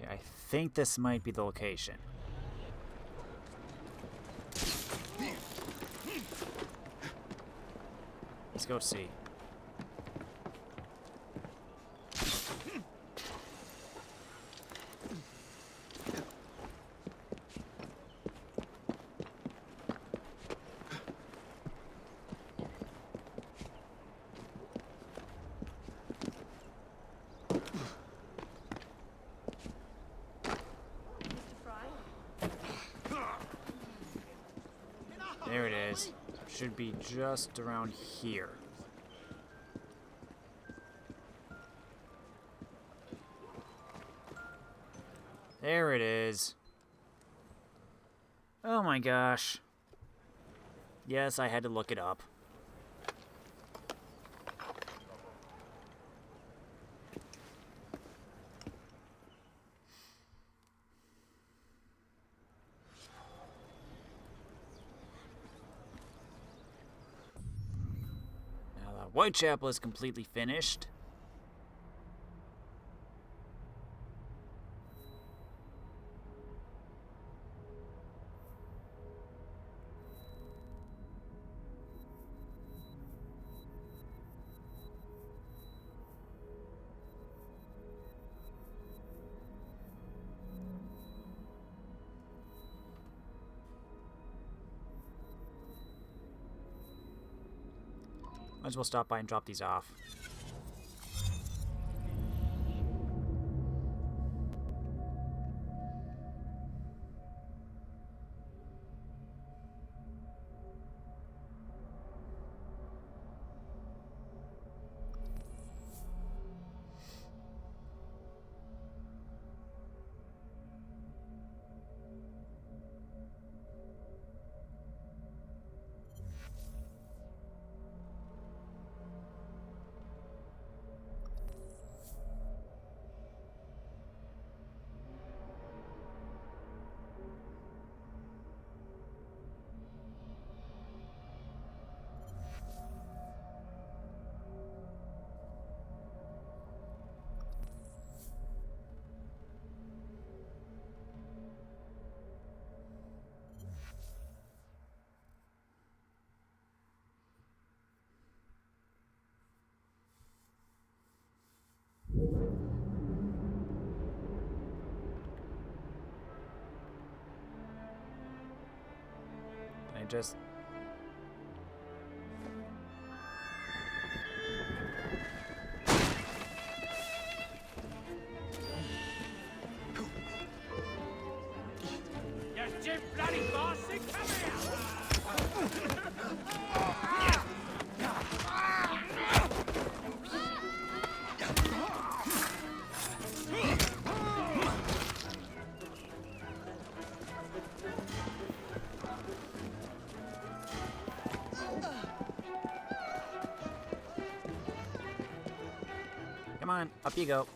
Okay, I think this might be the location. Let's go see. There it is. Should be just around here. There it is. Oh my gosh. Yes, I had to look it up. Now the Whitechapel is completely finished. Might as well stop by and drop these off. I just... Come on, up you go.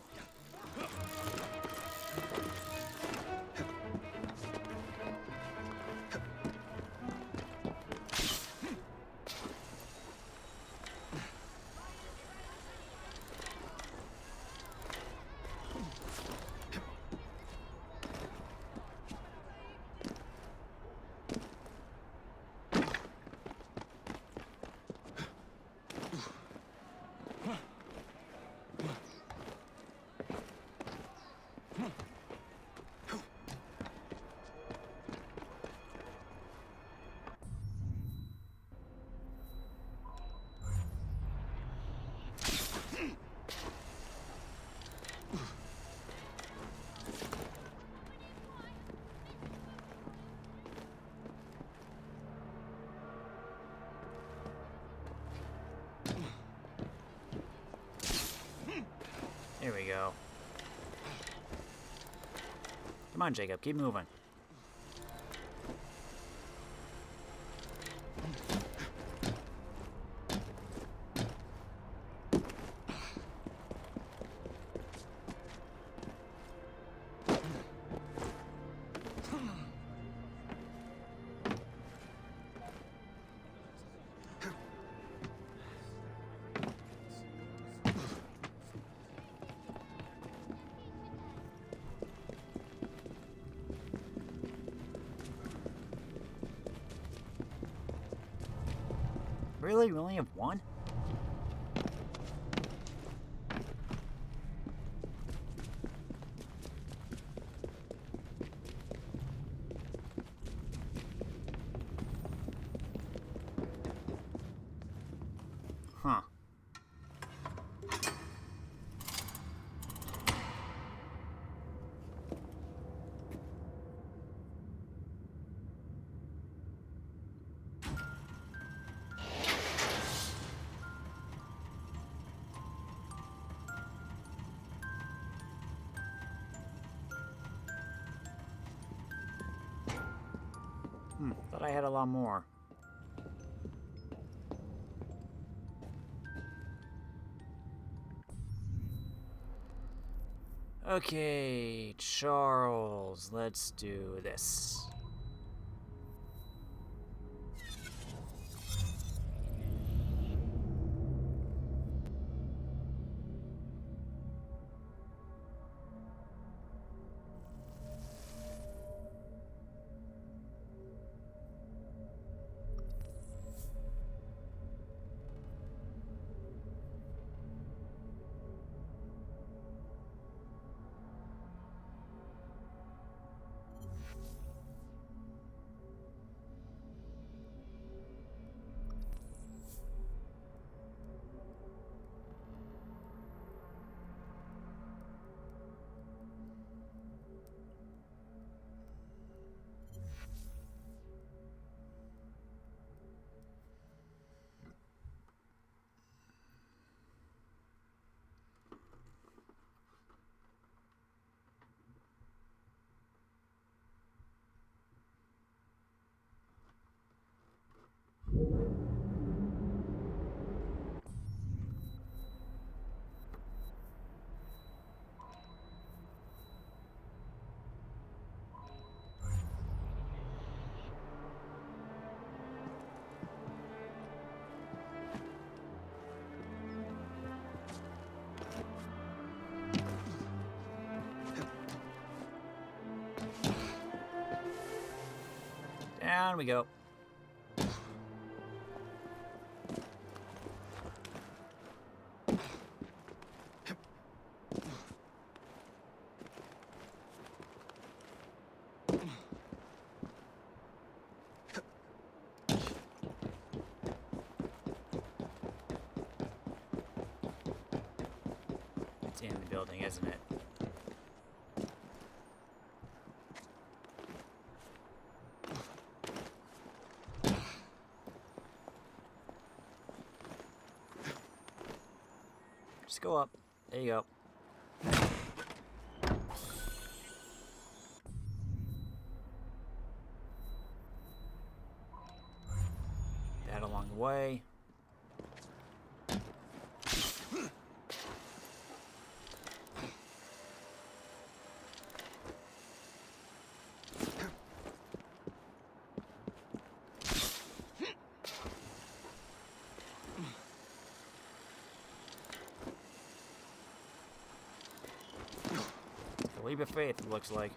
Here we go. Come on, Jacob, keep moving. Really? We only have one? Huh. Thought I had a lot more. Okay, Charles, let's do this. Down we go. It's in the building, isn't it? Just go up. There you go. That along the way. Leap of faith, it looks like.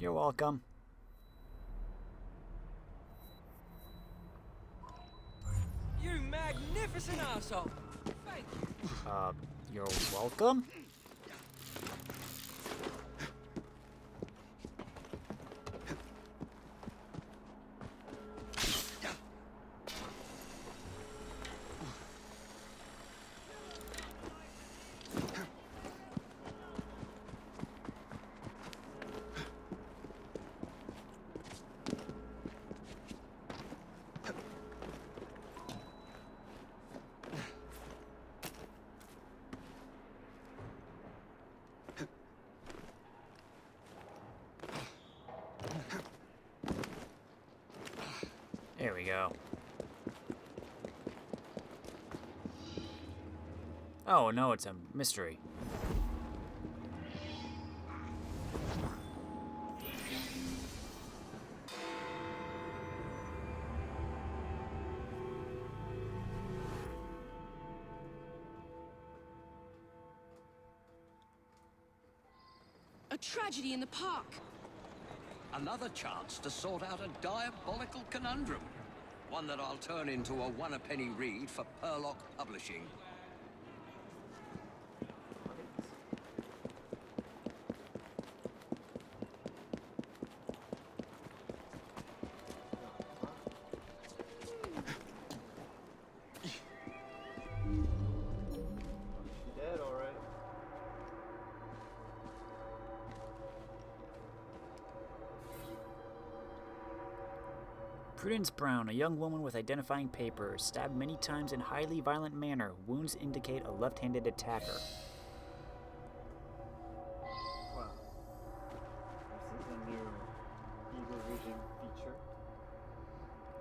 You're welcome. You magnificent asshole! Thank you. You're welcome? go. Oh no, it's a mystery. A tragedy in the park. Another chance to sort out a diabolical conundrum. One that I'll turn into a one-a-penny read for Purlock Publishing. Dead already. Prudence Brown, a young woman with identifying papers, stabbed many times in highly violent manner. Wounds indicate a left-handed attacker. Wow. This is a new Eagle Vision feature.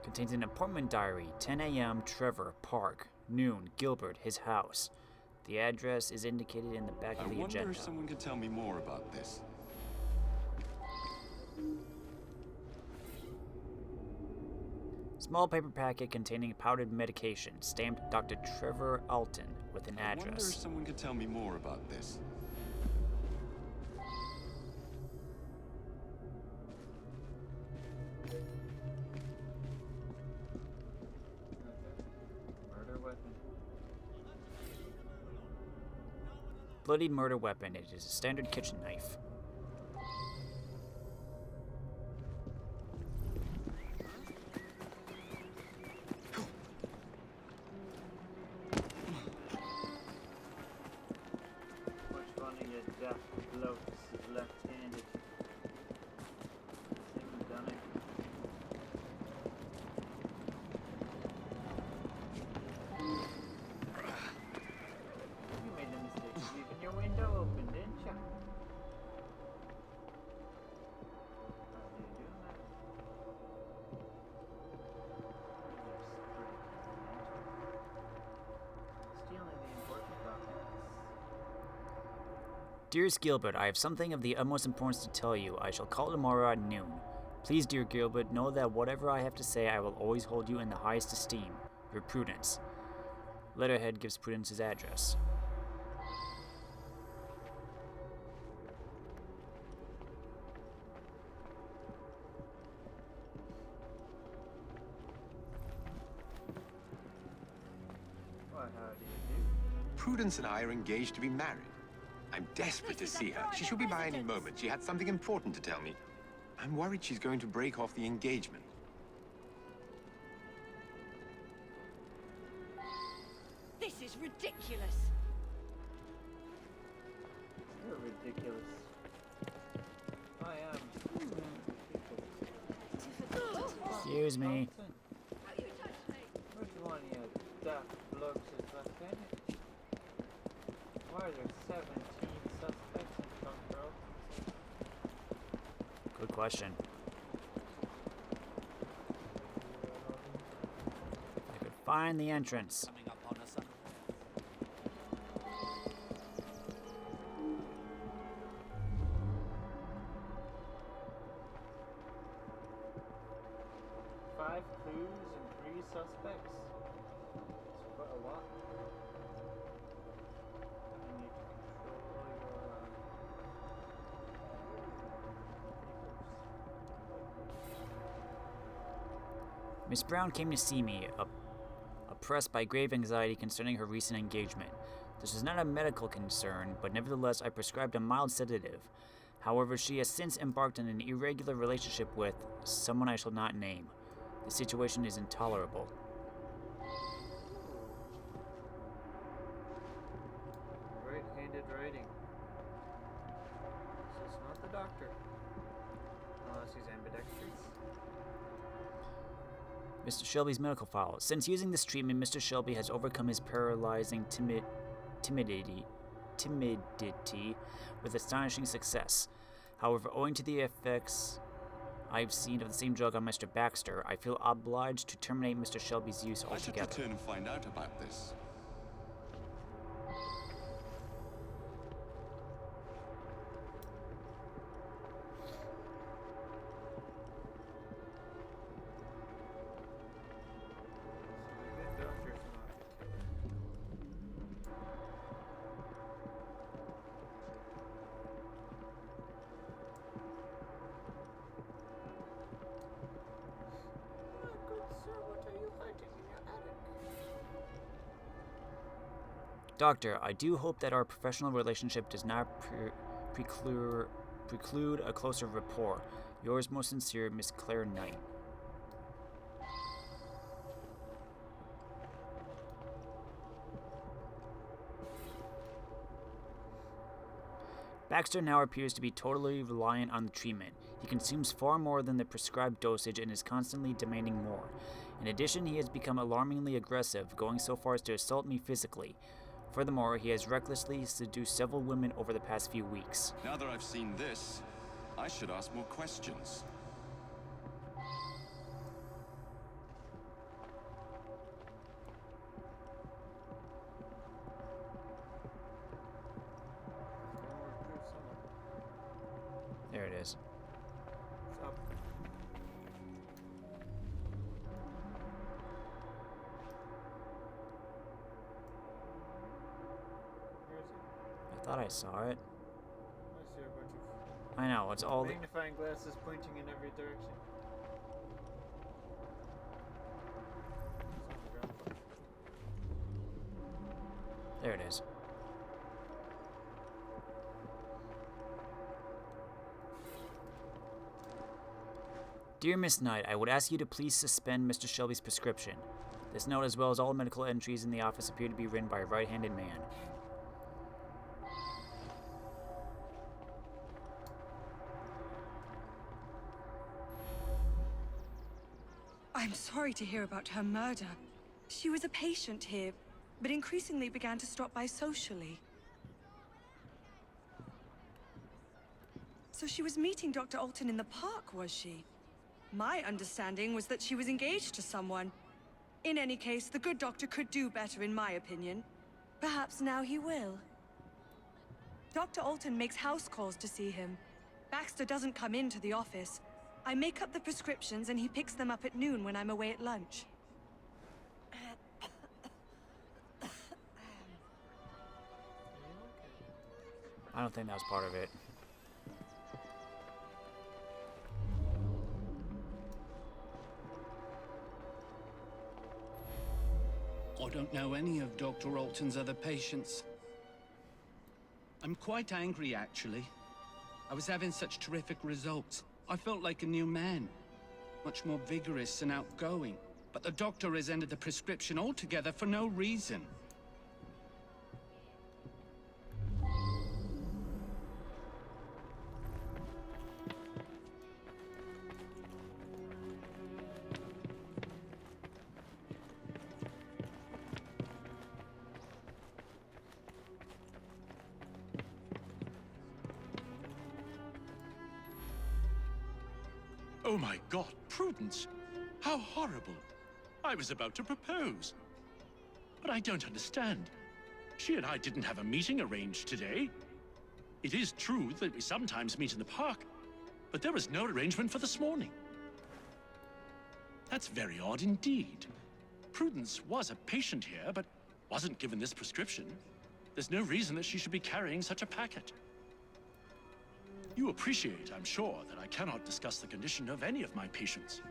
Contains an appointment diary. 10 a.m. Trevor, Park. Noon, Gilbert, his house. The address is indicated in the back of the I wonder agenda. if someone could tell me more about this. Small paper packet containing powdered medication, stamped Dr. Trevor Alton, with an I wonder if address. someone could tell me more about this. Murder weapon. Bloodied murder weapon. It is a standard kitchen knife. Which one of you daft blokes is left-handed? Same done it. You made the mistake of leaving your window open, didn't you? How do you do that? Stealing the important documents. Dearest Gilbert, I have something of the utmost importance to tell you. I shall call tomorrow at noon. Please, dear Gilbert, know that whatever I have to say, I will always hold you in the highest esteem. Your Prudence. Letterhead gives Prudence his address. Why, how do you do? Prudence and I are engaged to be married. I'm desperate to see her. She should be by any moment. She had something important to tell me. I'm worried she's going to break off the engagement. This is ridiculous. You're ridiculous. I am. Excuse me. Which one of you daft blokes is left-handed? Why are there 17 suspects in Trunk Road? Good question. I could find the entrance. Coming up on us. 5 clues and 3 suspects. It's quite a lot. You need to control your papers. Miss Brown came to see me, oppressed by grave anxiety concerning her recent engagement. This was not a medical concern, but nevertheless I prescribed a mild sedative. However, she has since embarked on an irregular relationship with someone I shall not name. The situation is intolerable. Right-handed writing. So it's not the doctor. Unless he's ambidextrous. Mr. Shelby's medical file. Since using this treatment, Mr. Shelby has overcome his paralyzing timidity with astonishing success. However, owing to the effects I've seen of the same drug on Mr. Baxter, I feel obliged to terminate Mr. Shelby's use I should altogether. return and find out about this. The doctor's not. My good sir, what are you hiding in your attic? Doctor, I do hope that our professional relationship does not preclude a closer rapport. Yours most sincere, Miss Claire Knight. Baxter now appears to be totally reliant on the treatment. He consumes far more than the prescribed dosage and is constantly demanding more. In addition, he has become alarmingly aggressive, going so far as to assault me physically. Furthermore, he has recklessly seduced several women over the past few weeks. Now that I've seen this, I should ask more questions. There it is. It's up. Where is it? I thought I saw it. I see a bunch of I know, it's all... magnifying glasses pointing in every direction. It's on the ground floor. There it is. Dear Miss Knight, I would ask you to please suspend Mr. Shelby's prescription. This note, as well as all medical entries in the office, appear to be written by a right-handed man. I'm sorry to hear about her murder. She was a patient here, but increasingly began to stop by socially. So she was meeting Dr. Alton in the park, was she? My understanding was that she was engaged to someone. In any case, the good doctor could do better, in my opinion. Perhaps now he will. Dr. Alton makes house calls to see him. Baxter doesn't come into the office. I make up the prescriptions and he picks them up at noon when I'm away at lunch. I don't think that was part of it. I don't know any of Dr. Alton's other patients. I'm quite angry, actually. I was having such terrific results. I felt like a new man. Much more vigorous and outgoing. But the doctor has ended the prescription altogether for no reason. Oh my God, Prudence! How horrible! I was about to propose. But I don't understand. She and I didn't have a meeting arranged today. It is true that we sometimes meet in the park, but there was no arrangement for this morning. That's very odd indeed. Prudence was a patient here, but wasn't given this prescription. There's no reason that she should be carrying such a packet. You appreciate, I'm sure, that I cannot discuss the condition of any of my patients.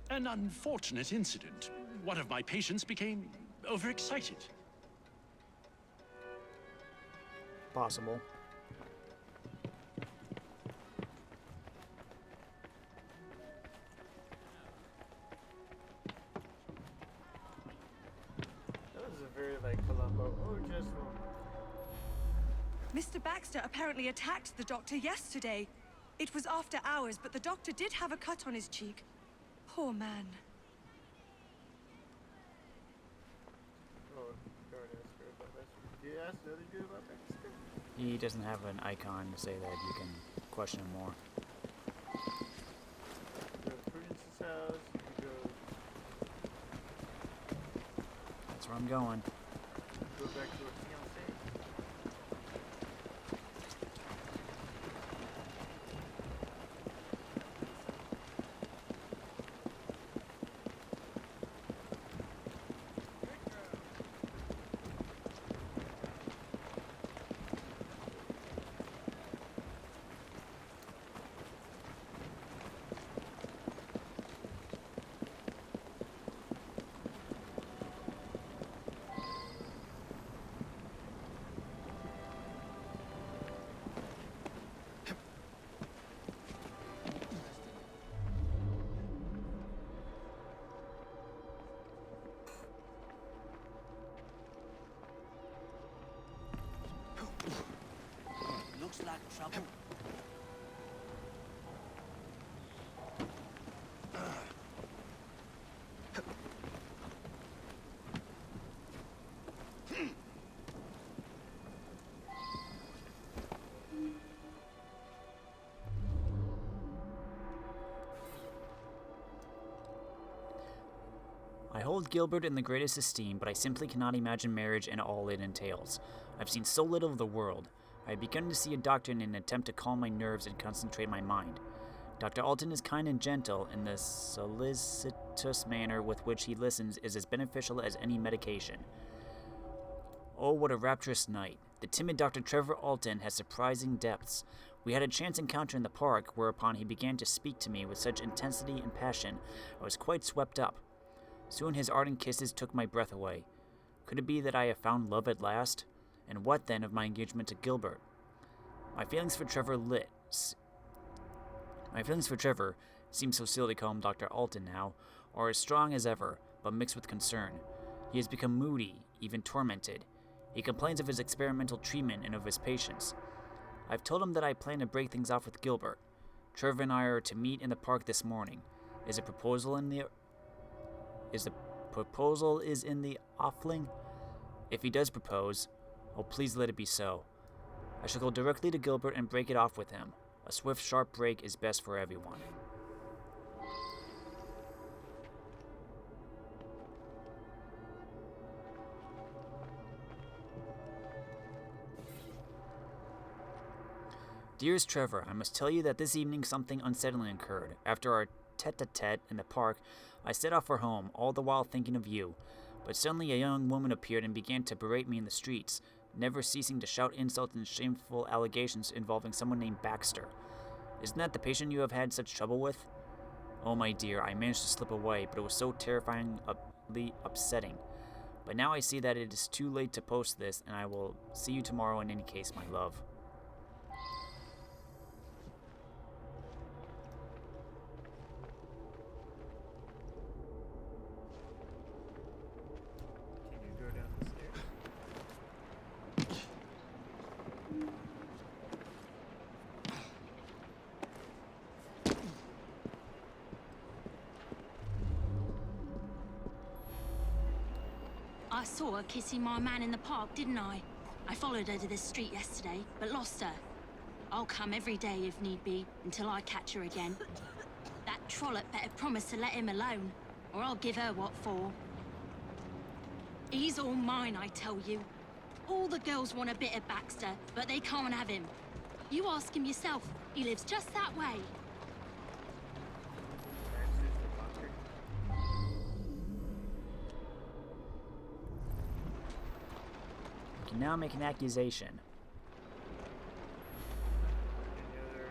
An unfortunate incident. One of my patients became overexcited. Possible. That was a very like Columbo. Oh, just one. Mr. Baxter apparently attacked the doctor yesterday. It was after hours, but the doctor did have a cut on his cheek. Poor man. ask the other dude about Baxter? He doesn't have an icon to say that you can question him more. Go to Prudence's house, you could go That's where I'm going. back to her fiancé. Looks like trouble. I hold Gilbert in the greatest esteem, but I simply cannot imagine marriage and all it entails. I've seen so little of the world. I have begun to see a doctor in an attempt to calm my nerves and concentrate my mind. Dr. Alton is kind and gentle, and the solicitous manner with which he listens is as beneficial as any medication. Oh, what a rapturous night. The timid Dr. Trevor Alton has surprising depths. We had a chance encounter in the park, whereupon he began to speak to me with such intensity and passion, I was quite swept up. Soon his ardent kisses took my breath away. Could it be that I have found love at last? And what then of my engagement to Gilbert? My feelings for Trevor seem so silly to call him Dr. Alton now, are as strong as ever, but mixed with concern. He has become moody, even tormented. He complains of his experimental treatment and of his patients. I've told him that I plan to break things off with Gilbert. Trevor and I are to meet in the park this morning. Is the proposal in the offing? If he does propose, oh, please let it be so. I shall go directly to Gilbert and break it off with him. A swift, sharp break is best for everyone. Dearest Trevor, I must tell you that this evening something unsettling occurred. After our tete-a-tete in the park, I set off for home, all the while thinking of you. But suddenly a young woman appeared and began to berate me in the streets, never ceasing to shout insults and shameful allegations involving someone named Baxter. Isn't that the patient you have had such trouble with? Oh, my dear, I managed to slip away, but it was so terrifyingly upsetting. But now I see that it is too late to post this, and I will see you tomorrow in any case, my love. Can you go down the stairs? I saw her kissing my man in the park, didn't I? I followed her to this street yesterday, but lost her. I'll come every day if need be, until I catch her again. That trollop better promise to let him alone, or I'll give her what for. He's all mine, I tell you. All the girls want a bit of Baxter, but they can't have him. You ask him yourself, he lives just that way. Baxter's the doctor. You can now make an accusation. Any other...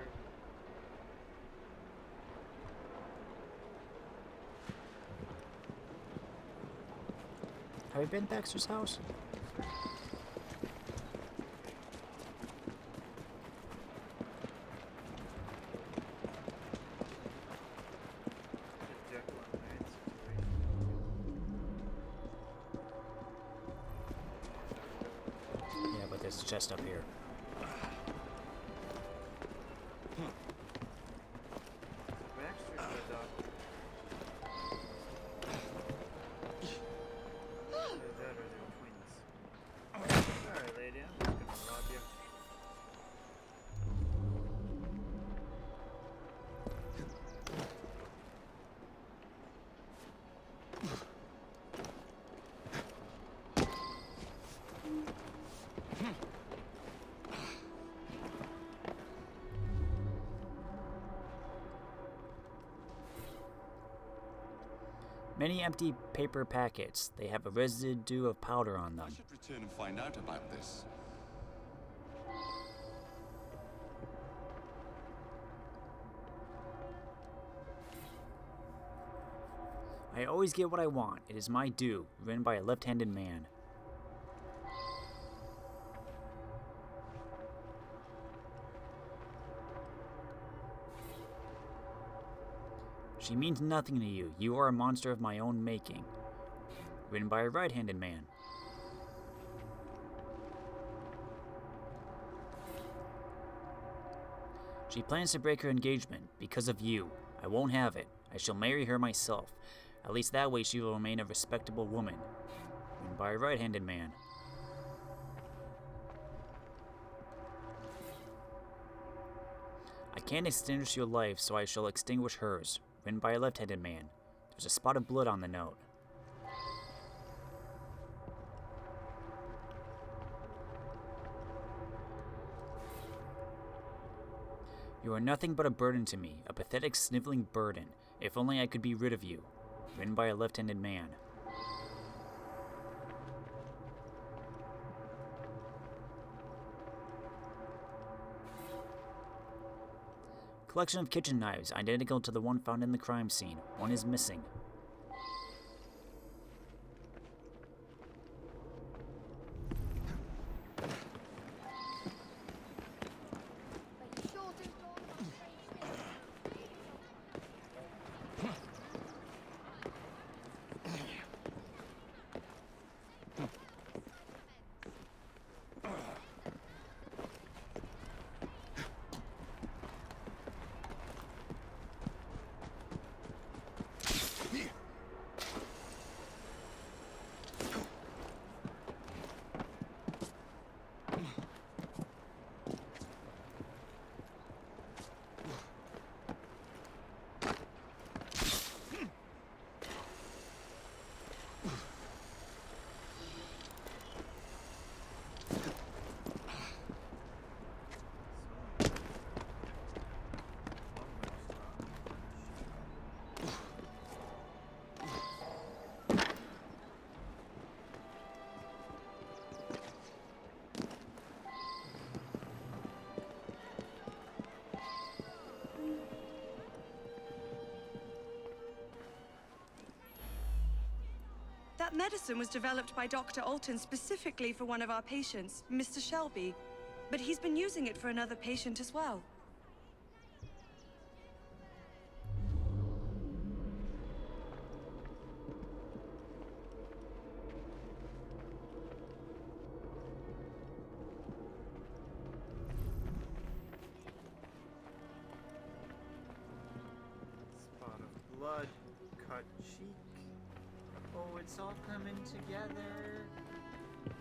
Have you been to Baxter's house? Just Jekyll and Hyde situation. Yeah, but there's a chest up here. Baxter's the doctor. Either that or they're twins. Alright, lady. Many empty paper packets. They have a residue of powder on I them. should return and find out about this. I always get what I want. It is my due. Written by a left-handed man. She means nothing to you. You are a monster of my own making. Written by a right-handed man. She plans to break her engagement because of you. I won't have it. I shall marry her myself. At least that way she will remain a respectable woman. Written by a right-handed man. I can't extinguish your life, so I shall extinguish hers. Written by a left-handed man. There's a spot of blood on the note. You are nothing but a burden to me, a pathetic, sniveling burden. If only I could be rid of you. Written by a left-handed man. Collection of kitchen knives, identical to the one found in the crime scene. One is missing. That medicine was developed by Dr. Alton specifically for one of our patients, Mr. Shelby. But he's been using it for another patient as well. Spot of blood, cut cheek. Oh, it's all coming together. You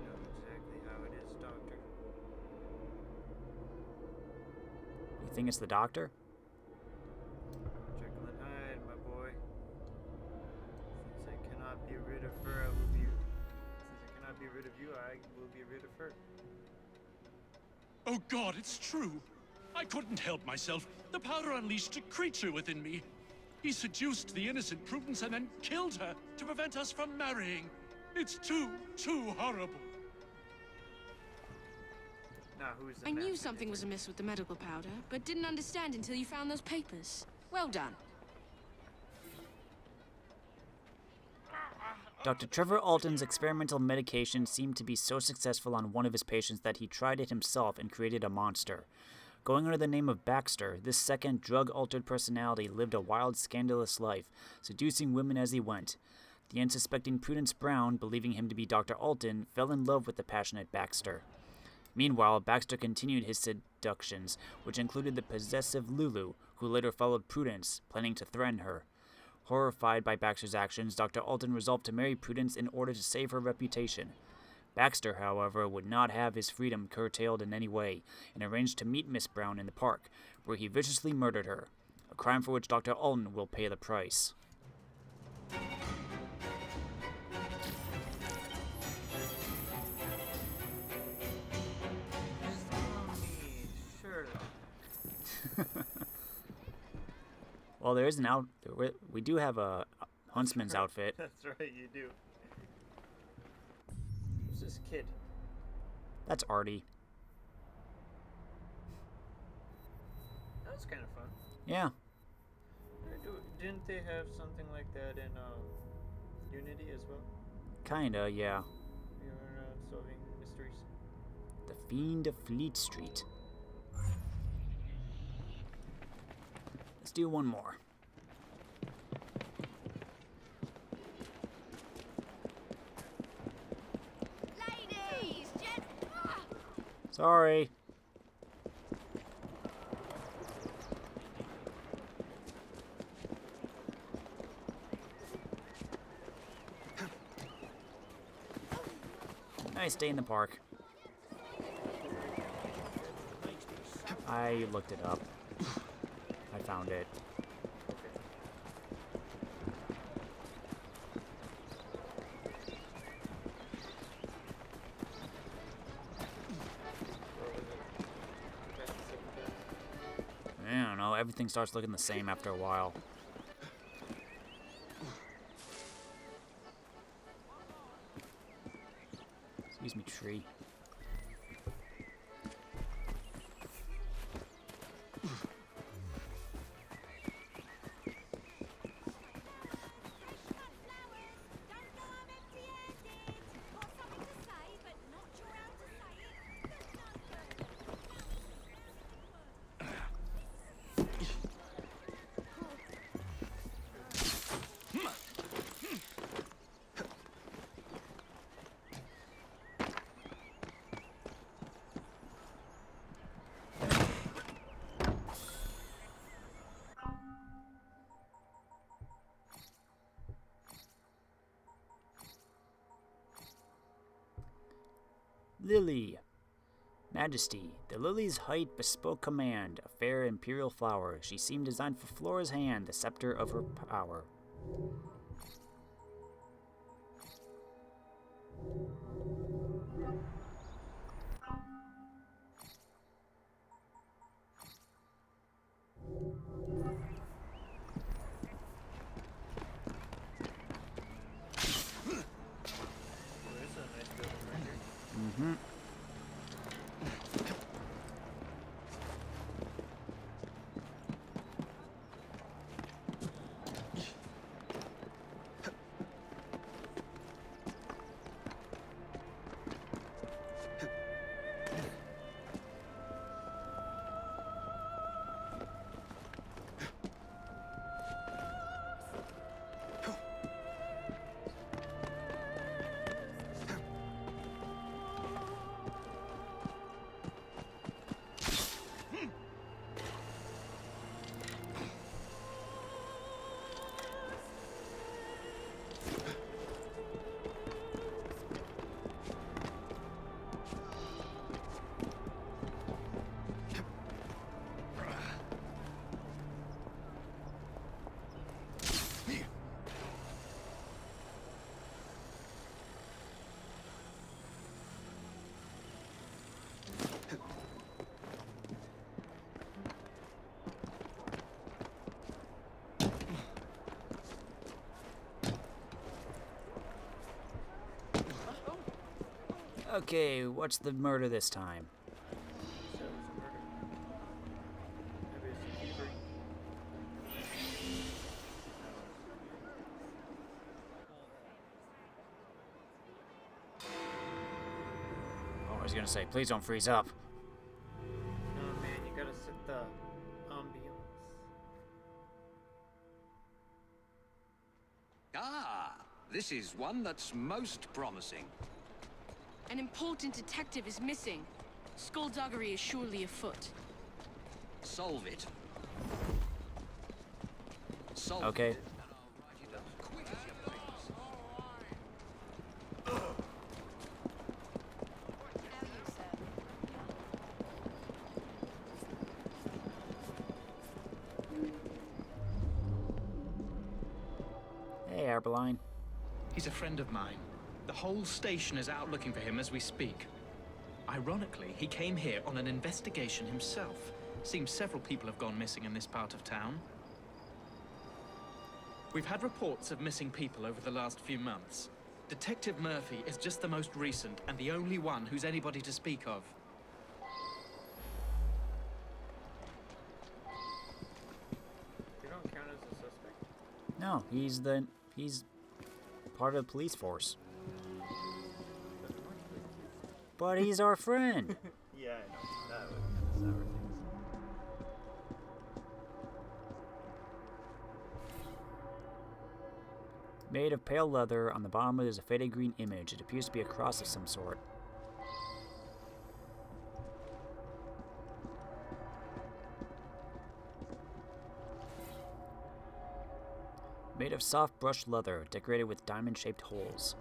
know exactly how it is, Doctor. You think it's the doctor? Jekyll and Hyde, my boy. Since I cannot be rid of her, I will be. Since I cannot be rid of you, I will be rid of her. Oh God, it's true. I couldn't help myself. The powder unleashed a creature within me. He seduced the innocent Prudence and then killed her to prevent us from marrying. It's too horrible. Now, who's the I knew master something was knitter? amiss with the medical powder, but didn't understand until you found those papers. Well done. Dr. Trevor Alton's experimental medication seemed to be so successful on one of his patients that he tried it himself and created a monster. Going under the name of Baxter, this second drug-altered personality lived a wild, scandalous life, seducing women as he went. The unsuspecting Prudence Brown, believing him to be Dr. Alton, fell in love with the passionate Baxter. Meanwhile, Baxter continued his seductions, which included the possessive Lulu, who later followed Prudence, planning to threaten her. Horrified by Baxter's actions, Dr. Alton resolved to marry Prudence in order to save her reputation. Baxter, however, would not have his freedom curtailed in any way, and arranged to meet Miss Brown in the park, where he viciously murdered her, a crime for which Dr. Alton will pay the price. Just call me Sherlock. Well, there is an out. We do have a huntsman's outfit. That's right, you do. Who's this kid? That's Artie. That's kind of fun. Yeah. Didn't they have something like that in Unity as well? Kinda, yeah. We were solving mysteries. The Fiend of Fleet Street. Let's do one more. Ladies, Sorry. Nice day in the park. I looked it up. I found it. I don't know, everything starts looking the same after a while. Excuse me, tree. Lily. Majesty, the lily's height bespoke command, a fair imperial flower. She seemed designed for Flora's hand, the scepter of her power. Mm-hmm. Okay, what's the murder this time? So it's a murder. Maybe it's a thievery. Oh, I was gonna say, please don't freeze up. No, man, you gotta set the ambiance. Ah, this is one that's most promising. An important detective is missing. Skullduggery is surely afoot. Solve it. Solve Okay. it, and I'll write it as quick as you please. Hey, Arbeline. He's a friend of mine. The whole station is out looking for him as we speak. Ironically, he came here on an investigation himself. Seems several people have gone missing in this part of town. We've had reports of missing people over the last few months. Detective Murphy is just the most recent and the only one who's anybody to speak of. You don't count as a suspect? No, he's part of the police force. But he's our friend. Yeah, I know. That would kind of sour things. Made of pale leather, on the bottom there's a faded green image. It appears to be a cross of some sort. Made of soft brushed leather, decorated with diamond-shaped holes.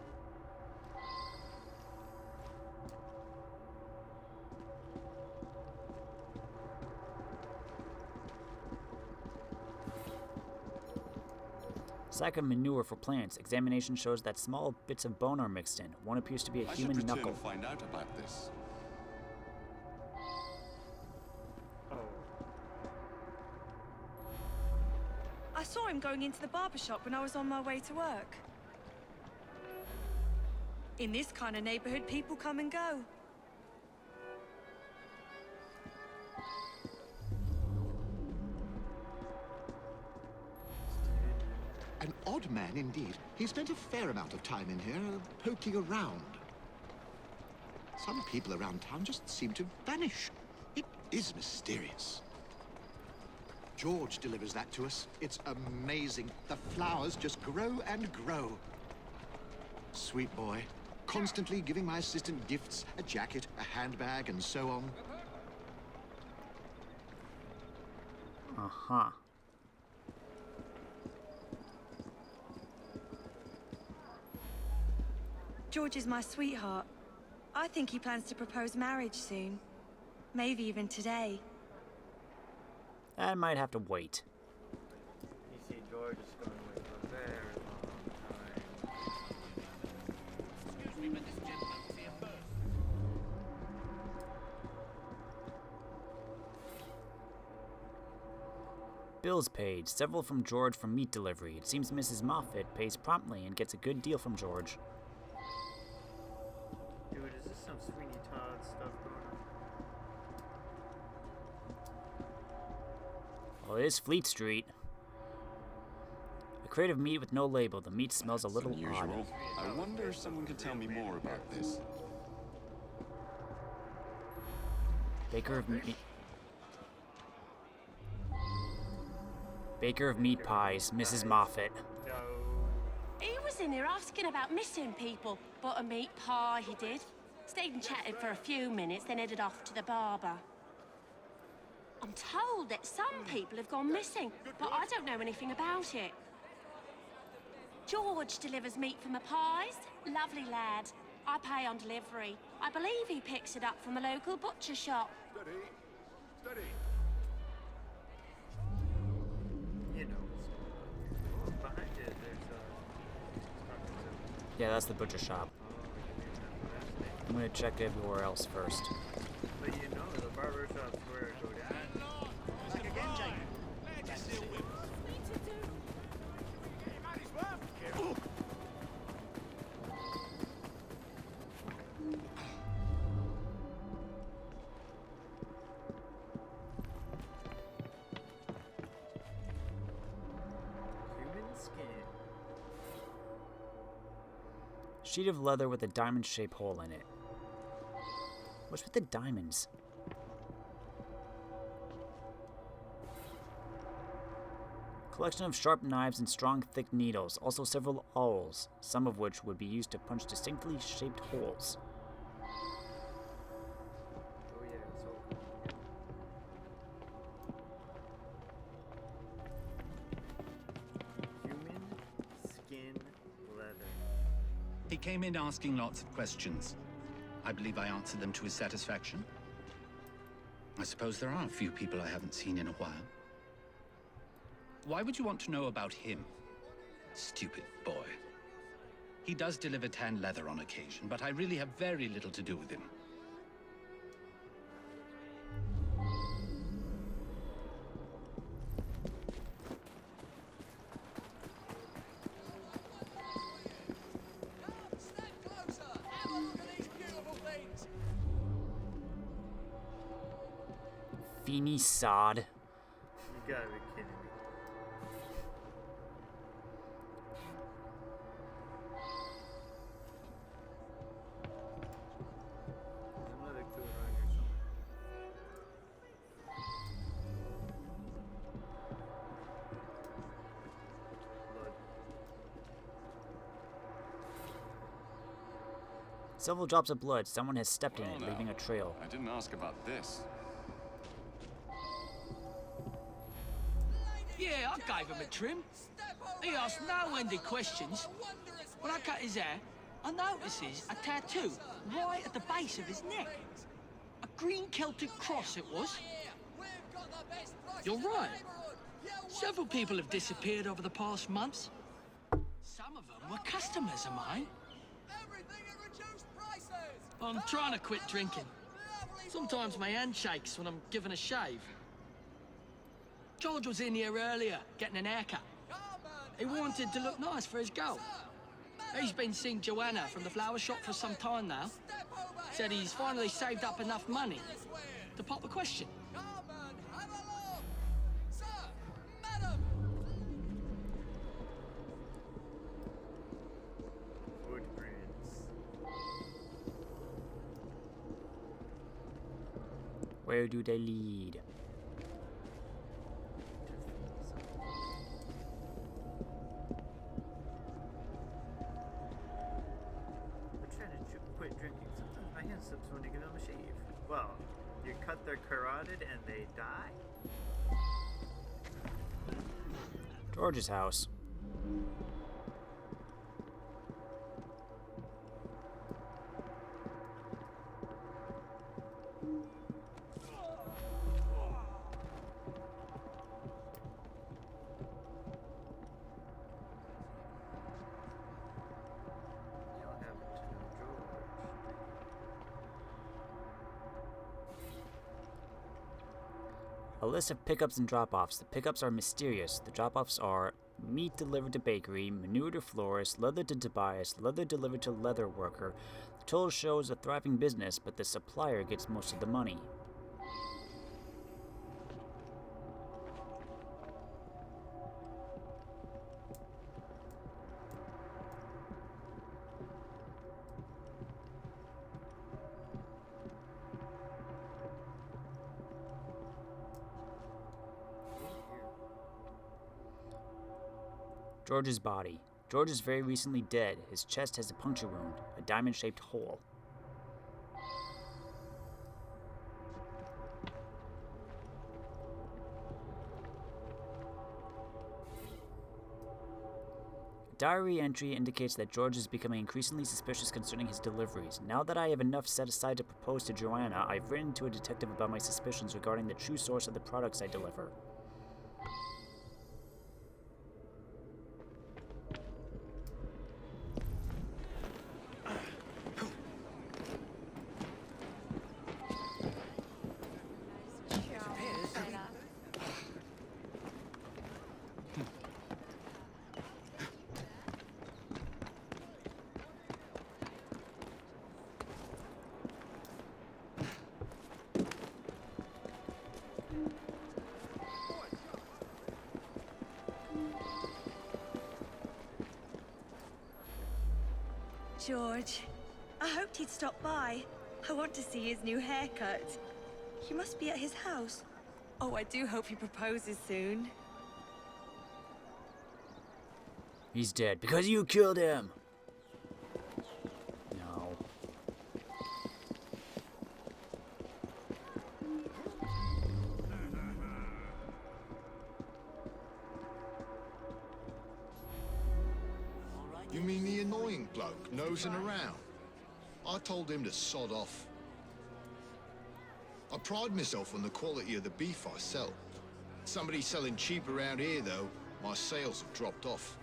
Sack of manure for plants. Examination shows that small bits of bone are mixed in. One appears to be a human should return knuckle. and find out about this. Oh. I saw him going into the barber shop when I was on my way to work. In this kind of neighborhood, people come and go. An odd man indeed. He spent a fair amount of time in here, poking around. Some people around town just seem to vanish. It is mysterious. George delivers that to us. It's amazing. The flowers just grow and grow. Sweet boy. Constantly giving my assistant gifts, a jacket, a handbag, and so on. Uh-huh. George is my sweetheart. I think he plans to propose marriage soon. Maybe even today. That might have to wait. You see, George is going away for a very long time. Excuse me, but this gentleman was here first. Bills paid, several from George for meat delivery. It seems Mrs. Moffat pays promptly and gets a good deal from George. Dude, is this some Sweeney Todd stuff going on? Well, it is Fleet Street. A crate of meat with no label. The meat smells a little odd. Unusual. I wonder if someone could tell me more about this. Baker of meat. Baker of meat pies, Mrs. Moffat. No. He was in here asking about missing people. Bought a meat pie, he did. Stayed and chatted for a few minutes, then headed off to the barber. I'm told that some people have gone missing, but I don't know anything about it. George delivers meat for my pies. Lovely lad. I pay on delivery. I believe he picks it up from a local butcher shop. Steady. Steady. You know what's going on. Oh, behind it, there's Yeah, that's the butcher shop. I'm gonna check everywhere else first. but you know, the barber shop's where it goes down. Human skin. Sheet of leather with a diamond-shaped hole in it. What's with the diamonds? Collection of sharp knives and strong, thick needles. Also several awls, some of which would be used to punch distinctly shaped holes. Oh yeah, so human skin leather. He came in asking lots of questions. I believe I answered them to his satisfaction. I suppose there are a few people I haven't seen in a while. Why would you want to know about him? Stupid boy. He does deliver tan leather on occasion, but I really have very little to do with him. Finisad. You gotta be kidding me. There's another clue around here somewhere. Blood. Several drops of blood. Someone has stepped in Well it, now, leaving a trail. I didn't ask about this. Yeah, I gave him a trim. He asked no-ended questions. When I cut his hair, I notices a tattoo right at the base of his neck. A green Celtic cross it was. You're right. Several people have disappeared over the past months. Some of them were customers of mine. I'm trying to quit drinking. Sometimes my hand shakes when I'm given a shave. George was in here earlier, getting an haircut. He wanted to look nice for his girl. He's been seeing Joanna from the flower shop for some time now. Said he's finally saved up enough money to pop the question. Footprints. Where do they lead? I'm trying to quit drinking. Sometimes my hand slips when you give them a shave. Well, you cut their carotid and they die? George's house. What happened to George? A list of pickups and drop-offs. The pickups are mysterious. The drop-offs are meat delivered to bakery, manure to florist, leather to Tobias, leather delivered to leather worker. The total shows a thriving business, but the supplier gets most of the money. George's body. George is very recently dead. His chest has a puncture wound, a diamond-shaped hole. A diary entry indicates that George is becoming increasingly suspicious concerning his deliveries. Now that I have enough set aside to propose to Joanna, I've written to a detective about my suspicions regarding the true source of the products I deliver. George, I hoped he'd stop by. I want to see his new haircut. He must be at his house. Oh, I do hope he proposes soon. He's dead because you killed him! No. You mean the annoying bloke nosing around? I told him to sod off. I pride myself on the quality of the beef I sell. Somebody selling cheap around here, though, my sales have dropped off.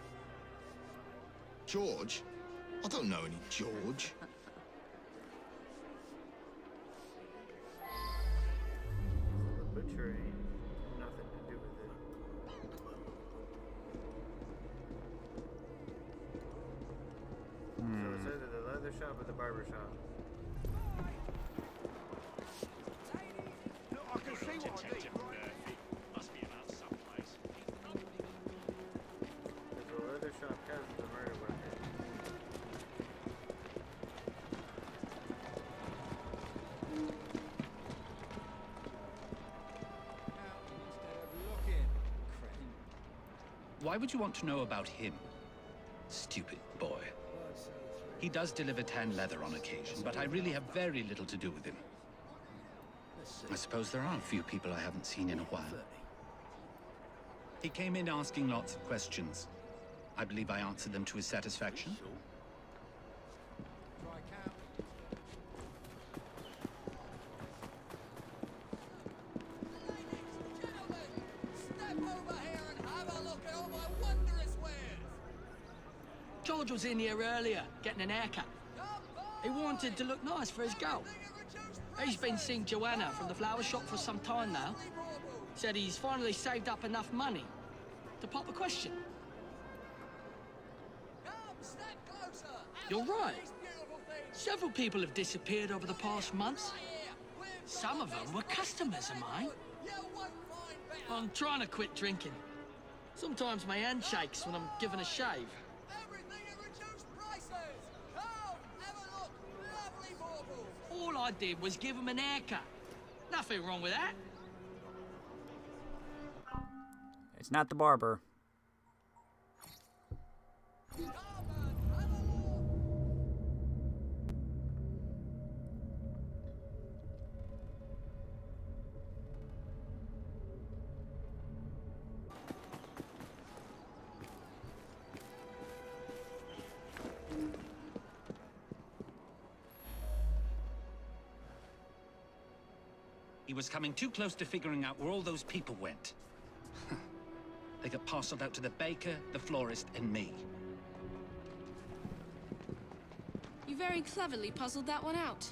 George? I don't know any George. The butcher ain't nothing to do with it. So it's either the leather shop or the barber shop. Look, I can Detective Murphy. Must be about someplace. There's a leather shop has the murder weapon. Why would you want to know about him? Stupid boy. He does deliver tan leather on occasion, but I really have very little to do with him. I suppose there are a few people I haven't seen in a while. He came in asking lots of questions. I believe I answered them to his satisfaction. George was in here earlier, getting an haircut. He wanted to look nice for his girl. He's been seeing Joanna from the flower shop for some time now. Said he's finally saved up enough money to pop a question. You're right. Several people have disappeared over the past months. Some of them were customers of mine. I'm trying to quit drinking. Sometimes my hand shakes when I'm given a shave. All I did was give him an haircut. Nothing wrong with that. It's not the barber. He was coming too close to figuring out where all those people went. They got parceled out to the baker, the florist, and me. You very cleverly puzzled that one out.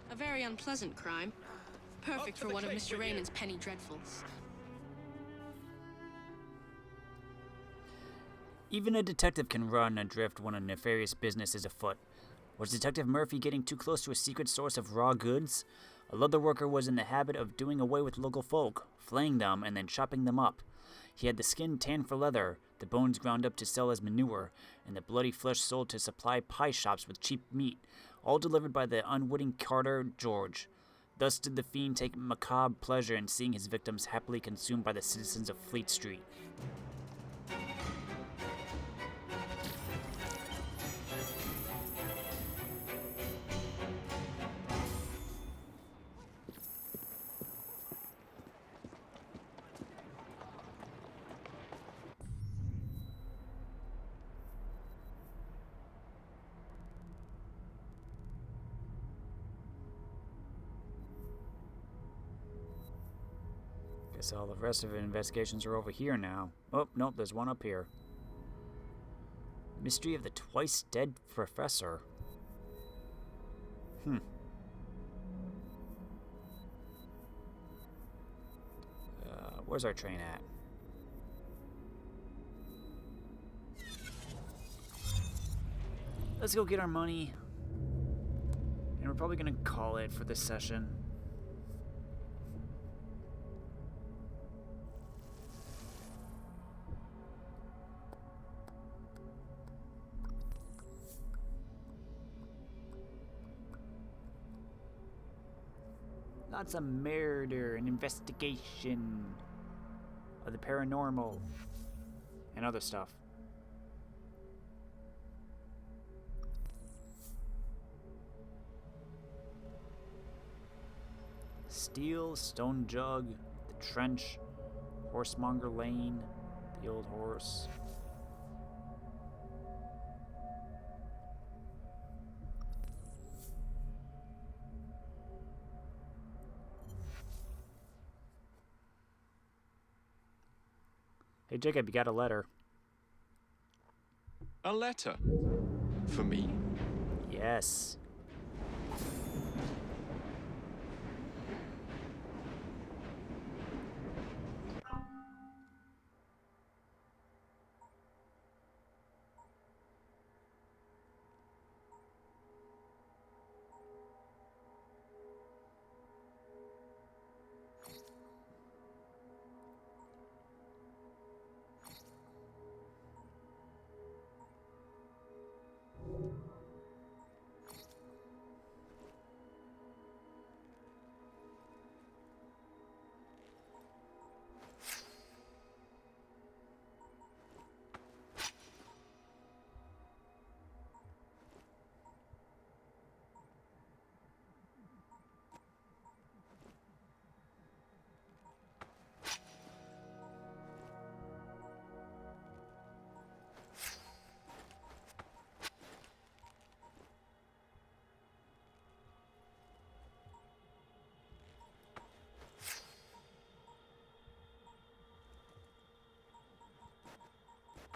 A very unpleasant crime. Perfect for one of Mr. Raymond's penny dreadfuls. Even a detective can run adrift when a nefarious business is afoot. Was Detective Murphy getting too close to a secret source of raw goods? A leather worker was in the habit of doing away with local folk, flaying them and then chopping them up. He had the skin tanned for leather, the bones ground up to sell as manure, and the bloody flesh sold to supply pie shops with cheap meat, all delivered by the unwitting carter, George. Thus did the fiend take macabre pleasure in seeing his victims happily consumed by the citizens of Fleet Street. Guess all the rest of the investigations are over here now. Oh, nope, there's one up here. Mystery of the twice dead professor. Where's our train at? Let's go get our money. And we're probably gonna call it for this session. Lots of murder and investigation of the paranormal and other stuff. Steel, Stone Jug, the Trench, Horsemonger Lane, the Old Horse. Hey Jacob, you got a letter. A letter? For me? Yes.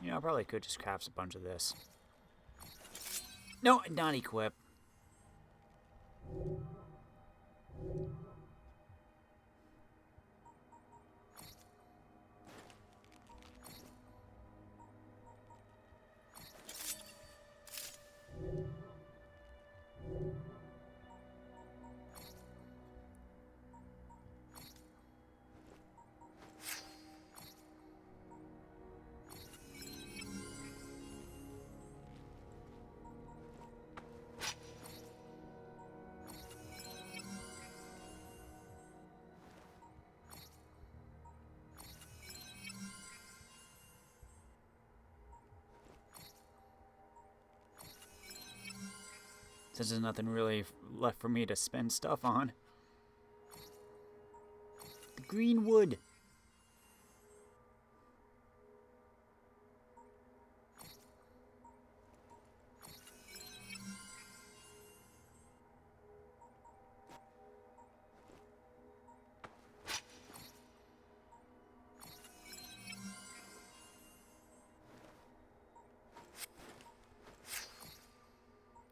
You know, I probably could just craft a bunch of this. No, not equip. Since there's nothing really left for me to spend stuff on. The green wood.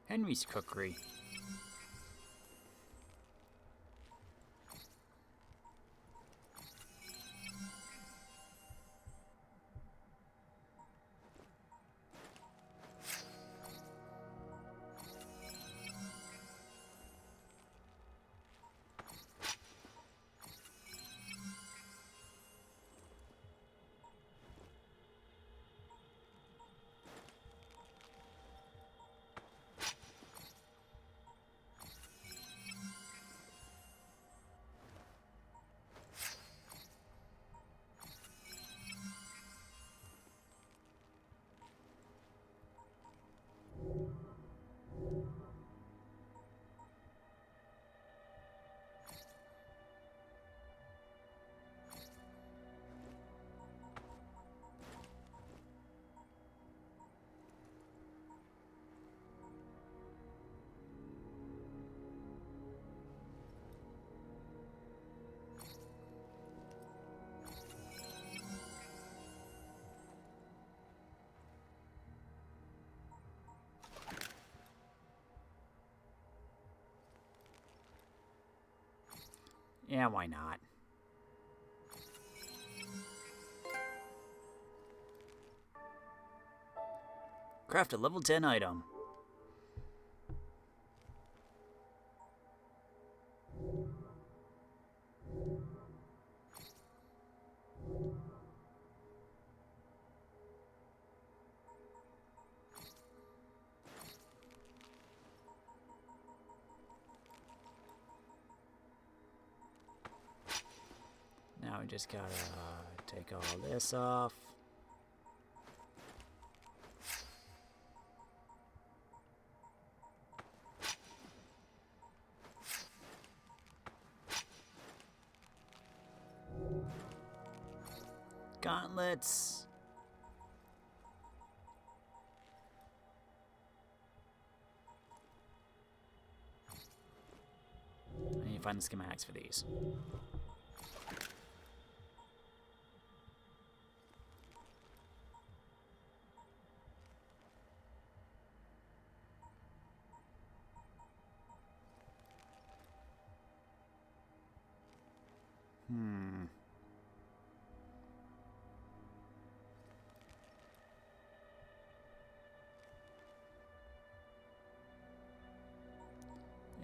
Henry's Cookery. Yeah, why not? Craft a level 10 item. Now we just gotta take all this off. Gauntlets. I need to find the schematics for these.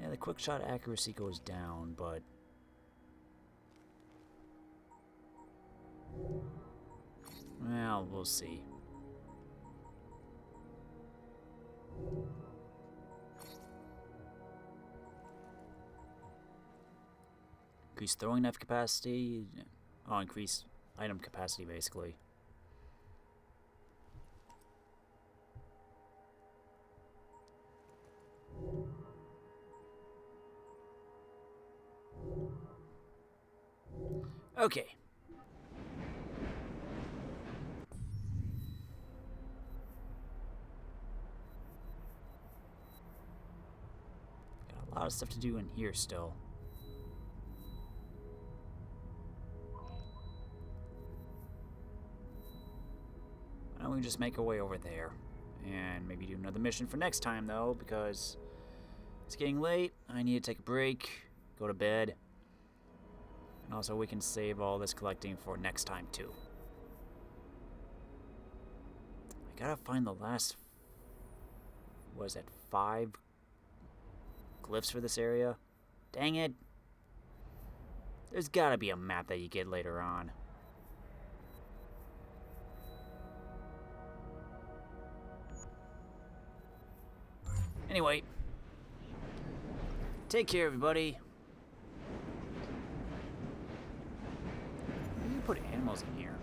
Yeah, the quick shot accuracy goes down, but well, we'll see. Increase throwing knife capacity. Oh, increase item capacity, basically. Okay. Got a lot of stuff to do in here still. I we can just make our way over there. And maybe do another mission for next time, though, because it's getting late. I need to take a break, go to bed. And also, we can save all this collecting for next time, too. I gotta find the last... Was it 5 glyphs for this area? Dang it. There's gotta be a map that you get later on. Anyway, take care, everybody. Why do you put animals in here?